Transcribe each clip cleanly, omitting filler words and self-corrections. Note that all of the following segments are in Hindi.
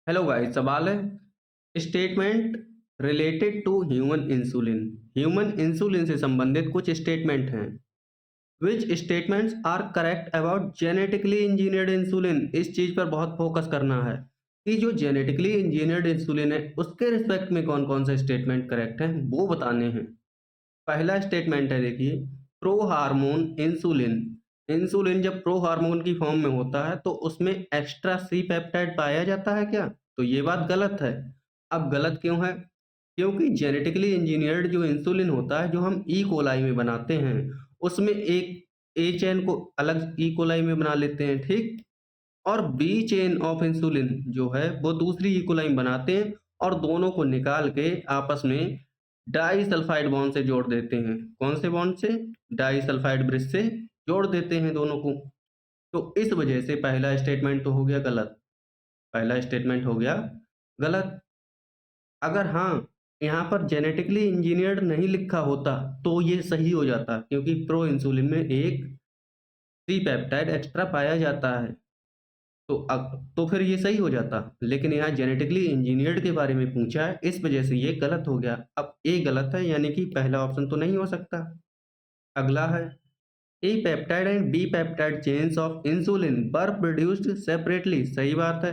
हेलो गाइस, सवाल है statement related to human insulin. Human insulin से संबंधित कुछ स्टेटमेंट हैं। Which statements are correct about genetically engineered insulin. इस चीज पर बहुत फोकस करना है कि जो जेनेटिकली इंजीनियर्ड इंसुलिन है उसके रिस्पेक्ट में कौन कौन से स्टेटमेंट करेक्ट हैं वो बताने हैं। पहला स्टेटमेंट है, देखिए, प्रो हार्मोन इंसुलिन। इंसुलिन जब प्रो हार्मोन की फॉर्म में होता है तो उसमें एक्स्ट्रा सी पेप्टाइड पाया जाता है क्या? तो ये बात गलत है। अब गलत क्यों है? क्योंकि जेनेटिकली इंजीनियर्ड जो इंसुलिन होता है, जो हम ई कोलाई में बनाते हैं, उसमें एक ए चेन को अलग ई कोलाई में बना लेते हैं, ठीक? और बी चेन ऑफ इंसुलिन जो है वो दूसरी ई कोलाई में बनाते हैं और दोनों को निकाल के आपस में डाई सल्फाइड बॉन्ड से जोड़ देते हैं। कौन से बॉन्ड से? डाई सल्फाइड ब्रिज से जोड़ देते हैं दोनों को। तो इस वजह से पहला स्टेटमेंट तो हो गया गलत। पहला स्टेटमेंट हो गया गलत। अगर हाँ, यहाँ पर जेनेटिकली इंजीनियर्ड नहीं लिखा होता तो ये सही हो जाता, क्योंकि प्रो इंसुलिन में एक सी पेप्टाइड एक्स्ट्रा पाया जाता है। तो फिर ये सही हो जाता। लेकिन यहाँ जेनेटिकली इंजीनियर्ड के बारे में पूछा है, इस वजह से ये गलत हो गया। अब ए गलत है, यानी कि पहला ऑप्शन तो नहीं हो सकता। अगला है, A peptide and B peptide chains of insulin were produced separately. सही बात है।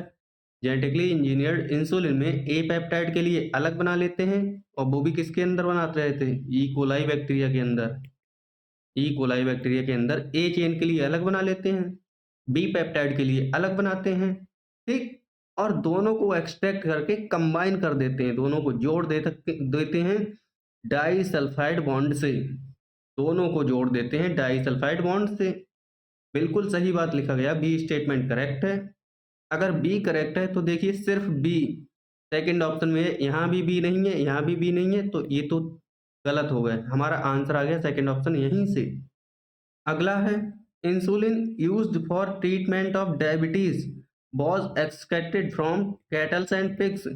जेनेटिकली इंजीनियर्ड इंसुलिन में ए पेप्टाइड के लिए अलग बना लेते हैं, और वो भी किसके अंदर बनाते रहे थे? ई कोलाई बैक्टीरिया के अंदर। ई कोलाई बैक्टीरिया के अंदर ए चेन के लिए अलग बना लेते हैं, बी पेप्टाइड के लिए अलग बनाते हैं, ठीक? और दोनों को एक्सट्रैक्ट करके कंबाइन कर देते हैं, दोनों को जोड़ देते हैं डाई सल्फाइड बॉन्ड से। दोनों को जोड़ देते हैं डाई सल्फाइड बॉन्ड से। बिल्कुल सही बात लिखा गया, बी स्टेटमेंट करेक्ट है। अगर बी करेक्ट है तो देखिए सिर्फ बी, सेकंड ऑप्शन में यहाँ भी बी नहीं है, यहाँ भी बी नहीं है, तो ये तो गलत हो गए। हमारा आंसर आ गया सेकंड ऑप्शन यहीं से। अगला है, insulin used for treatment of diabetes was extracted from kettles and pigs.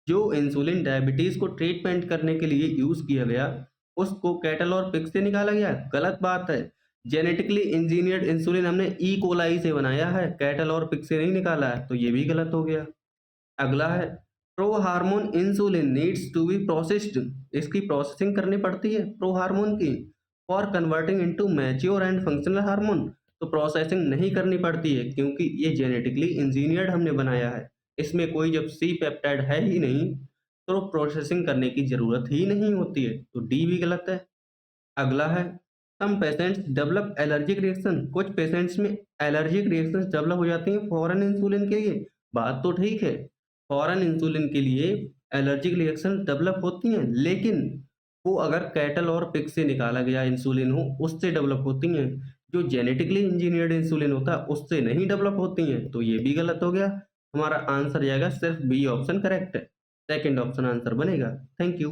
जो इंसुलिन डायबिटीज को ट्रीटमेंट करने के लिए यूज किया गया, उसको कैटल और पिग से निकाला गया। गलत बात है। जेनेटिकली इंजीनियर्ड इंसुलिन हमने ई कोलाई से बनाया है, कैटल और पिग से नहीं निकाला है, तो ये भी गलत हो गया। अगला है, pro hormone insulin needs to be processed. इसकी प्रोसेसिंग करनी पड़ती है प्रो हार्मोन की, for converting into mature and functional hormone. तो प्रोसेसिंग नहीं करनी पड़ती है क्योंकि ये जेनेटिकली इंजीनियर्ड हमने बनाया है। इसमें कोई जब सी पेप्टाइड है ही नहीं तो प्रोसेसिंग करने की जरूरत ही नहीं होती है, तो डी भी गलत है। अगला है, some patients develop allergic reaction. कुछ पेशेंट्स में एलर्जिक रिएक्शंस डेवलप हो जाती हैं फॉरेन इंसुलिन के लिए। बात तो ठीक है, फॉरेन इंसुलिन के लिए एलर्जिक रिएक्शन डेवलप होती हैं, लेकिन वो अगर कैटल और पिग से निकाला गया इंसुलिन हो उससे डेवलप होती हैं। जो जेनेटिकली इंजीनियर्ड इंसुलिन होता है उससे नहीं डेवलप होती हैं, तो ये भी गलत हो गया। हमारा आंसर जाएगा सिर्फ बी ऑप्शन करेक्ट है। सेकंड ऑप्शन आंसर बनेगा। Thank you.